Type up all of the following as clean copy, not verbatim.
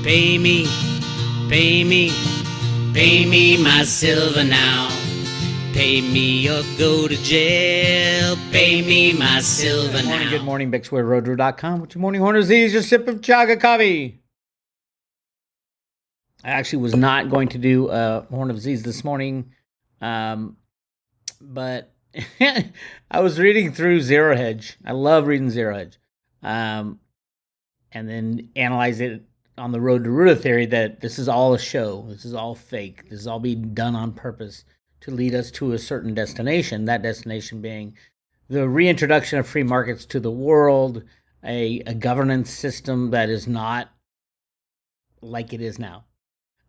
Pay me, pay me, pay me my silver now. Pay me or go to jail. Pay me my silver now. Good morning, Bix Weir, roadrunner.com. What's your morning horn disease? Your sip of chaga coffee. I actually was not going to do horn of disease this morning, but I was reading through Zero Hedge. I love reading Zero Hedge, and then analyze it on the road to Ruta theory that this is all a show. This is all fake. This is all being done on purpose to lead us to a certain destination, that destination being the reintroduction of free markets to the world, a governance system that is not like it is now.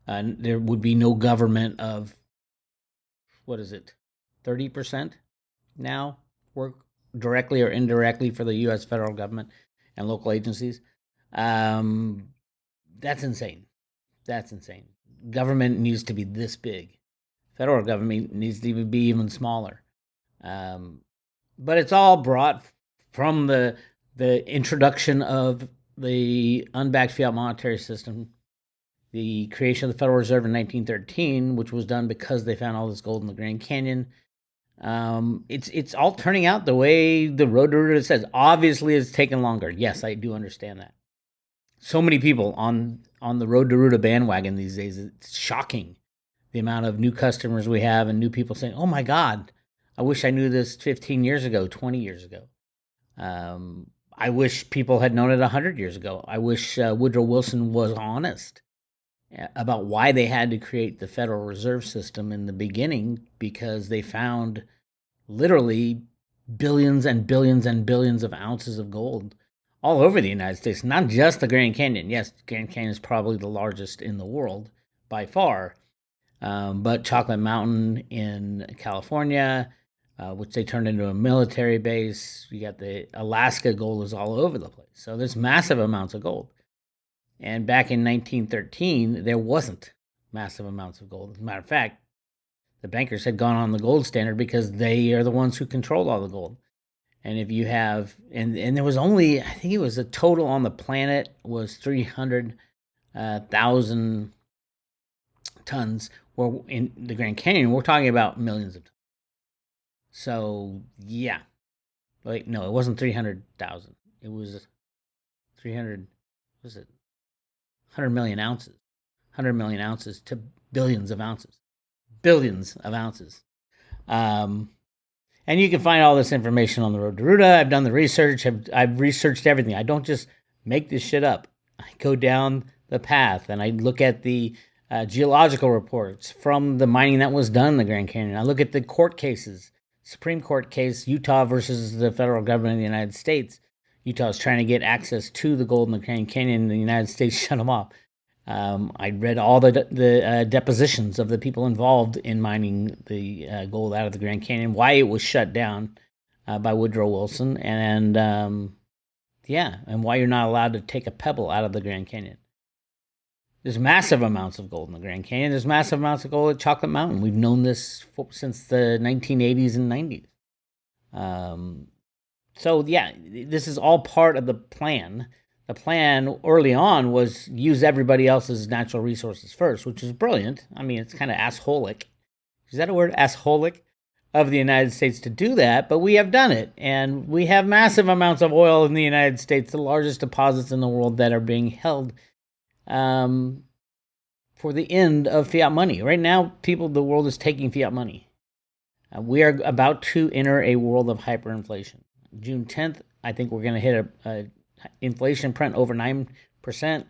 There would be no government of, 30% now work directly or indirectly for the U.S. federal government and local agencies. That's insane. That's insane. Government needs to be this big. Federal government needs to be even smaller. But it's all brought from the introduction of the unbacked fiat monetary system, the creation of the Federal Reserve in 1913, which was done because they found all this gold in the Grand Canyon. It's all turning out the way the road to Ruta says. Obviously, it's taken longer. Yes, I do understand that. So many people on the road to Ruta bandwagon these days. It's shocking the amount of new customers we have and new people saying, "Oh my God, I wish I knew this 15 years ago, 20 years ago." I wish people had known it 100 years ago. I wish Woodrow Wilson was honest about why they had to create the Federal Reserve System in the beginning, because they found literally billions and billions and billions of ounces of gold all over the United States, not just the Grand Canyon. Yes, Grand Canyon is probably the largest in the world by far, but Chocolate Mountain in California, which they turned into a military base. You got the Alaska gold is all over the place. So there's massive amounts of gold. And back in 1913, there wasn't massive amounts of gold. As a matter of fact, the bankers had gone on the gold standard because they are the ones who control all the gold. And if you have, and there was only, I think it was a total on the planet was 300,000 tons. Where in the Grand Canyon, we're talking about millions of tons. So, yeah. Wait, no, it wasn't 300,000. It was 300, was it? 100 million ounces. 100 million ounces to billions of ounces. Billions of ounces. And you can find all this information on the road to Ruta. I've done the research. I've researched everything. I don't just make this shit up. I go down the path and I look at the geological reports from the mining that was done in the Grand Canyon. I look at the court cases. Supreme Court case, Utah versus the federal government of the United States. Utah is trying to get access to the gold in the Grand Canyon, and the United States shut them off. I read all the depositions of the people involved in mining the gold out of the Grand Canyon, why it was shut down by Woodrow Wilson, and why you're not allowed to take a pebble out of the Grand Canyon. There's massive amounts of gold in the Grand Canyon. There's massive amounts of gold at Chocolate Mountain. We've known this since the 1980s and 90s. So, yeah, this is all part of the plan. The plan early on was use everybody else's natural resources first, which is brilliant. I mean, it's kind of assholic. Is that a word? Assholic of the United States to do that, but we have done it. And we have massive amounts of oil in the United States, the largest deposits in the world that are being held for the end of fiat money. Right now, the world is taking fiat money. We are about to enter a world of hyperinflation. June 10th, I think we're going to hit a inflation print over 9%.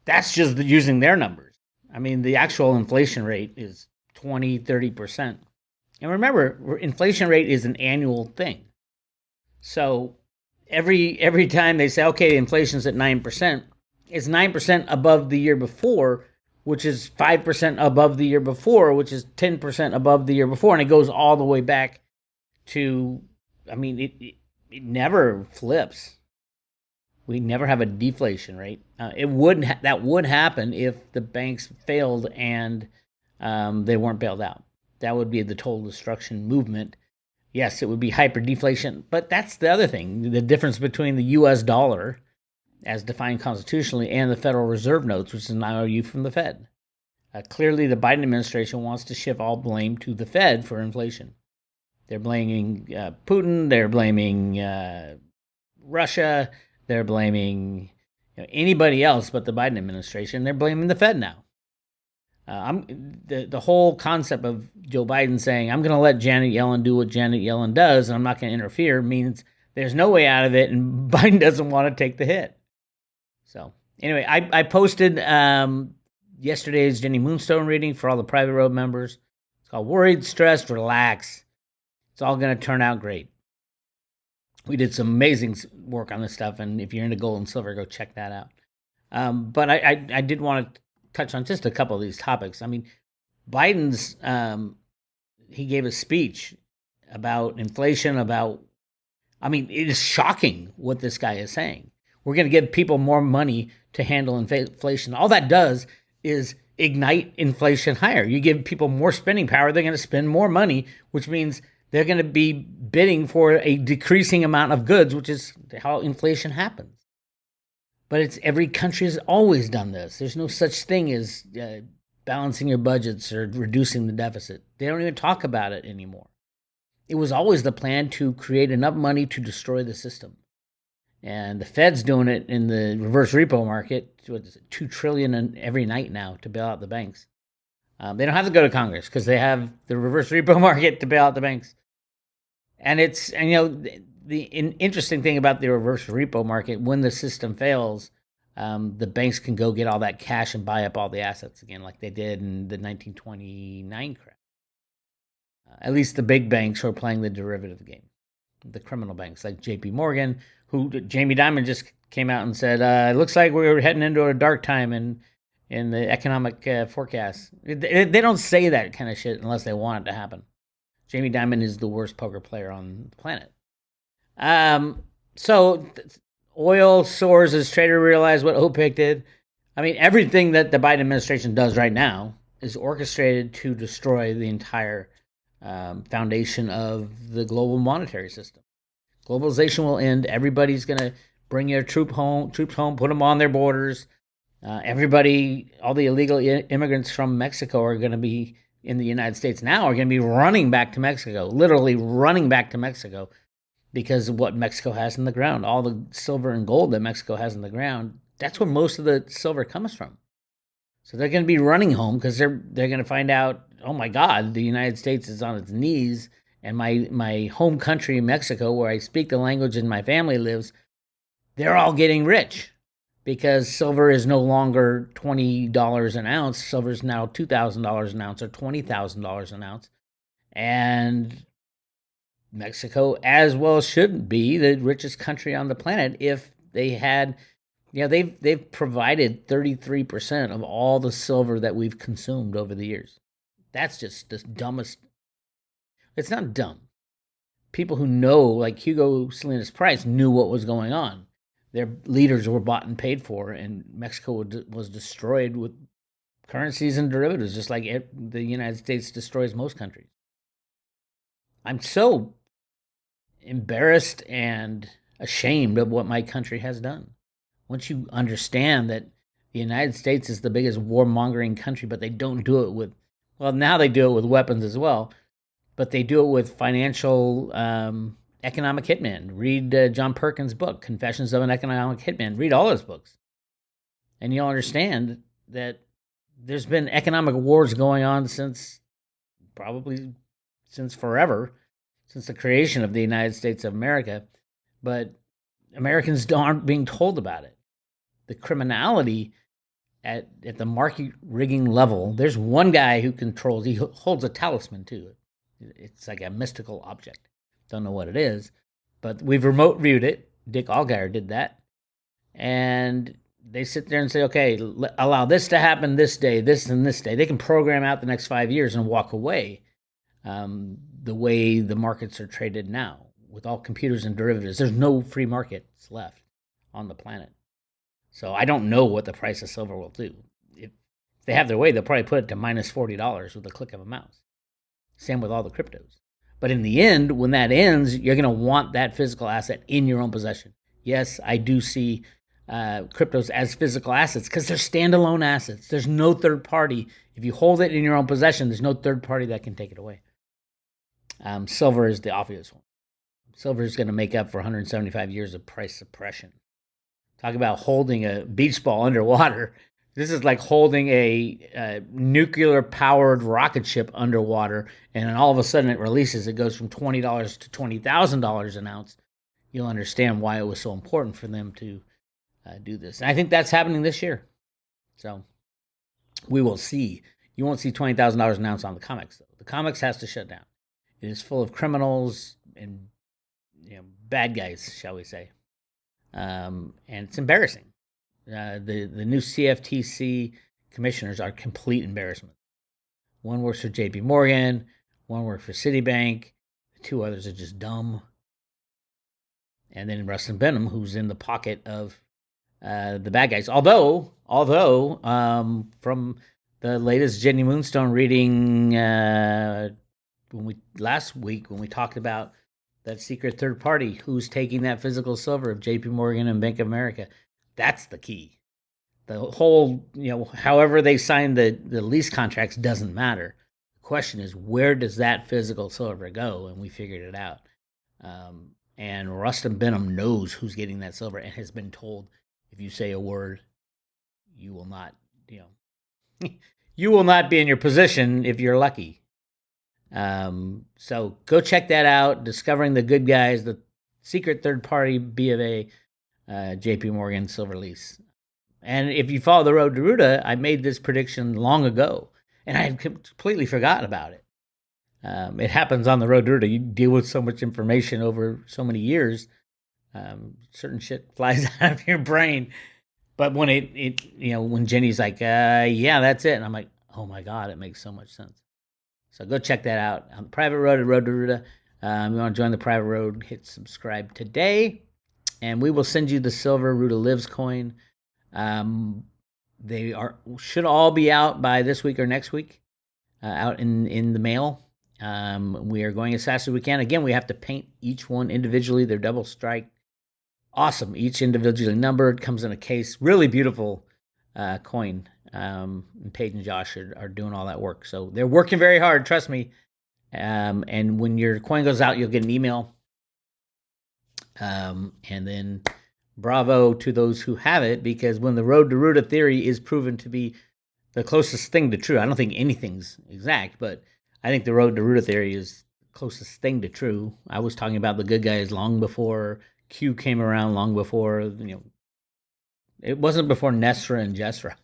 That's just using their numbers. I mean, the actual inflation rate is 20, 30%. And remember, inflation rate is an annual thing. So every time they say, okay, inflation's at 9%, it's 9% above the year before, which is 5% above the year before, which is 10% above the year before. And it goes all the way back to, I mean, it never flips. We never have a deflation rate. That would happen if the banks failed and they weren't bailed out. That would be the total destruction movement. Yes, it would be hyperdeflation, but that's the other thing. The difference between the U.S. dollar as defined constitutionally, and the Federal Reserve notes, which is an IOU from the Fed. Clearly, the Biden administration wants to shift all blame to the Fed for inflation. They're blaming Putin. They're blaming Russia. They're blaming anybody else but the Biden administration. They're blaming the Fed now. The whole concept of Joe Biden saying, I'm going to let Janet Yellen do what Janet Yellen does, and I'm not going to interfere, means there's no way out of it, and Biden doesn't want to take the hit. So anyway, I posted yesterday's Jenny Moonstone reading for all the private road members. It's called Worried, Stressed, Relax. It's all going to turn out great. We did some amazing work on this stuff, and if you're into gold and silver, go check that out. But I did want to touch on just a couple of these topics. I mean, Biden's, he gave a speech about inflation, it is shocking what this guy is saying. We're going to give people more money to handle inflation. All that does is ignite inflation higher. You give people more spending power, they're going to spend more money, which means they're going to be bidding for a decreasing amount of goods, which is how inflation happens. But every country has always done this. There's no such thing as balancing your budgets or reducing the deficit. They don't even talk about it anymore. It was always the plan to create enough money to destroy the system. And the Fed's doing it in the reverse repo market. What is it, $2 trillion every night now to bail out the banks. They don't have to go to Congress because they have the reverse repo market to bail out the banks. And the interesting thing about the reverse repo market, when the system fails, the banks can go get all that cash and buy up all the assets again, like they did in the 1929 crash. At least the big banks who are playing the derivative game, the criminal banks like J.P. Morgan, who Jamie Dimon just came out and said, it looks like we're heading into a dark time in the economic forecast. They don't say that kind of shit unless they want it to happen. Jamie Dimon is the worst poker player on the planet. Oil soars as traders realize what OPEC did. I mean, everything that the Biden administration does right now is orchestrated to destroy the entire foundation of the global monetary system. Globalization will end. Everybody's going to bring their troops home, put them on their borders. Everybody, all the illegal immigrants from Mexico are going to be in the United States now, are going to be running back to Mexico, literally running back to Mexico because of what Mexico has in the ground. All the silver and gold that Mexico has in the ground, that's where most of the silver comes from. So they're going to be running home because they're going to find out, oh my God, the United States is on its knees, and my home country, Mexico, where I speak the language and my family lives, they're all getting rich because silver is no longer $20 an ounce. Silver is now $2,000 an ounce or $20,000 an ounce. And Mexico, as well, should be the richest country on the planet if they had, they've provided 33% of all the silver that we've consumed over the years. That's just the dumbest. It's not dumb. People who know, like Hugo Salinas Price, knew what was going on. Their leaders were bought and paid for, and Mexico was destroyed with currencies and derivatives, just like the United States destroys most countries. I'm so embarrassed and ashamed of what my country has done. Once you understand that the United States is the biggest warmongering country, but they don't do it with, well, now they do it with weapons as well, but they do it with financial economic hitmen. Read John Perkins' book, Confessions of an Economic Hitman. Read all his books. And you'll understand that there's been economic wars going on since forever, since the creation of the United States of America. But Americans aren't being told about it. The criminality at the market rigging level, there's one guy who controls, he holds a talisman too. It's like a mystical object. Don't know what it is, but we've remote viewed it. Dick Allgaier did that. And they sit there and say, okay, allow this to happen this day, this and this day. They can program out the next 5 years and walk away the way the markets are traded now with all computers and derivatives. There's no free markets left on the planet. So I don't know what the price of silver will do. If they have their way, they'll probably put it to minus $40 with a click of a mouse. Same with all the cryptos. But in the end, when that ends, you're going to want that physical asset in your own possession. Yes, I do see cryptos as physical assets because they're standalone assets. There's no third party. If you hold it in your own possession, there's no third party that can take it away. Silver is the obvious one. Silver is going to make up for 175 years of price suppression. Talk about holding a beach ball underwater. This is like holding a nuclear-powered rocket ship underwater, and then all of a sudden it releases. It goes from $20 to $20,000 an ounce. You'll understand why it was so important for them to do this. And I think that's happening this year. So we will see. You won't see $20,000 an ounce on the COMEX, though. The COMEX has to shut down. It is full of criminals and bad guys, shall we say. And it's embarrassing. The new CFTC commissioners are complete embarrassment. One works for JP Morgan, one works for Citibank, the two others are just dumb. And then Rustin Benham, who's in the pocket of the bad guys. Although from the latest Jenny Moonstone reading last week when we talked about that secret third party who's taking that physical silver of JP Morgan and Bank of America, that's the key. The whole, however they signed the lease contracts doesn't matter. The question is, where does that physical silver go? And we figured it out. And Rustin Benham knows who's getting that silver and has been told, if you say a word, you will not, you will not be in your position if you're lucky. So go check that out. Discovering the Good Guys, the secret third party B of A, JP Morgan silver lease. And if you follow the road to Ruta, I made this prediction long ago, and I had completely forgotten about it. It happens on the road to Ruta. You deal with so much information over so many years, certain shit flies out of your brain. But when when Jenny's like, yeah, that's it, and I'm like, oh my God, it makes so much sense. So go check that out on the private road at Road to Ruta. You want to join the private road, hit subscribe today, and we will send you the silver Ruta Lives coin. They should all be out by this week or next week, out in the mail. We are going as fast as we can. Again, we have to paint each one individually. They're double strike. Awesome. Each individually numbered, comes in a case. Really beautiful coin. And Paige and Josh are doing all that work. So they're working very hard, trust me. And when your coin goes out, you'll get an email. And then bravo to those who have it, because when the road to Ruta theory is proven to be the closest thing to true, I don't think anything's exact, but I think the road to Ruta theory is the closest thing to true. I was talking about the Good Guys long before Q came around, long before, it wasn't before Nesra and Jesra,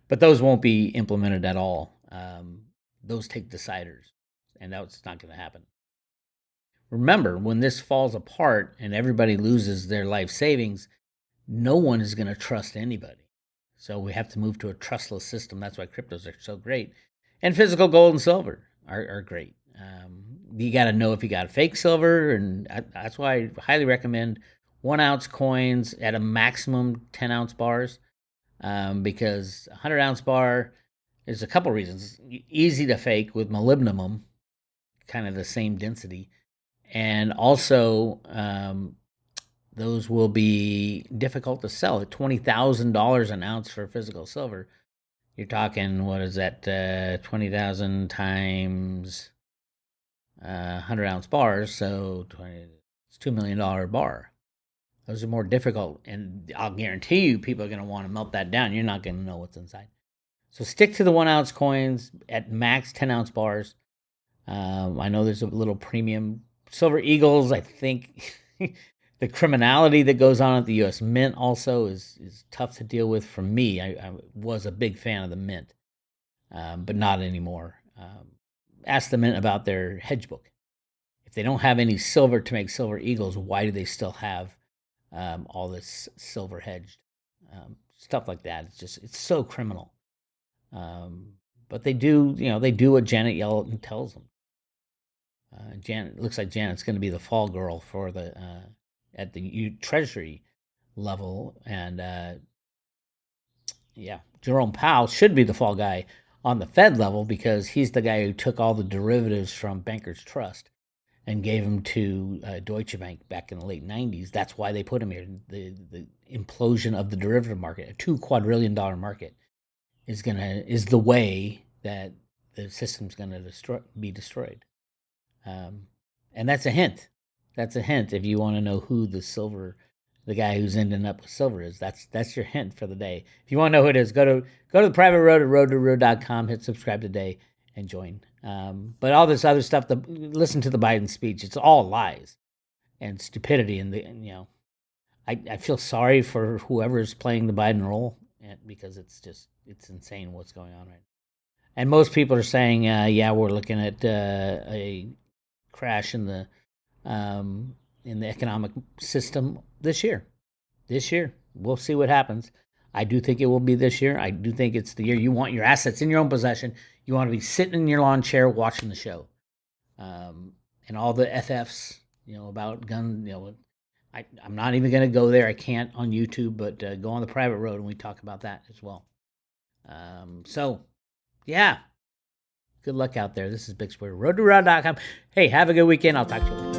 but those won't be implemented at all. Those take deciders, and that's not going to happen. Remember, when this falls apart and everybody loses their life savings, no one is going to trust anybody. So we have to move to a trustless system. That's why cryptos are so great. And physical gold and silver are great. You got to know if you got fake silver, and that's why I highly recommend 1 ounce coins at a maximum 10 ounce bars, because 100 ounce bar is a couple reasons. Easy to fake with molybdenum, kind of the same density. And also, those will be difficult to sell at $20,000 an ounce for physical silver. You're talking, what is that, 20,000 times 100 ounce bars, so it's $2 million bar. Those are more difficult, and I'll guarantee you people are going to want to melt that down. You're not going to know what's inside. So stick to the 1 ounce coins at max 10 ounce bars. I know there's a little premium. Silver Eagles, I think the criminality that goes on at the U.S. Mint also is tough to deal with for me. I was a big fan of the Mint, but not anymore. Ask the Mint about their hedge book. If they don't have any silver to make Silver Eagles, why do they still have all this silver hedged? Stuff like that. It's so criminal. But they do, they do what Janet Yellen tells them. Janet, looks like Janet's going to be the fall girl for the at the Treasury level, and Jerome Powell should be the fall guy on the Fed level, because he's the guy who took all the derivatives from Bankers Trust and gave them to Deutsche Bank back in the late 90s. That's why they put them here. The implosion of the derivative market, a $2 quadrillion market, is the way that the system's gonna be destroyed. And that's a hint. That's a hint if you want to know who the guy who's ending up with silver is. That's your hint for the day. If you want to know who it is, go to the private road at road2road.com, hit subscribe today, and join. But all this other stuff, listen to the Biden speech. It's all lies and stupidity. And I feel sorry for whoever's playing the Biden role, because it's insane what's going on right now. And most people are saying, we're looking at a crash in the economic system this year. We'll see what happens. I do think it will be this year. I do think it's the year you want your assets in your own possession. You want to be sitting in your lawn chair watching the show. And all the FFs, about gun, I'm not even going to go there. I can't on YouTube, but go on the private road and we talk about that as well. Yeah. Good luck out there. This is Bix Weir, road2road.com. Hey, have a good weekend. I'll talk to you later.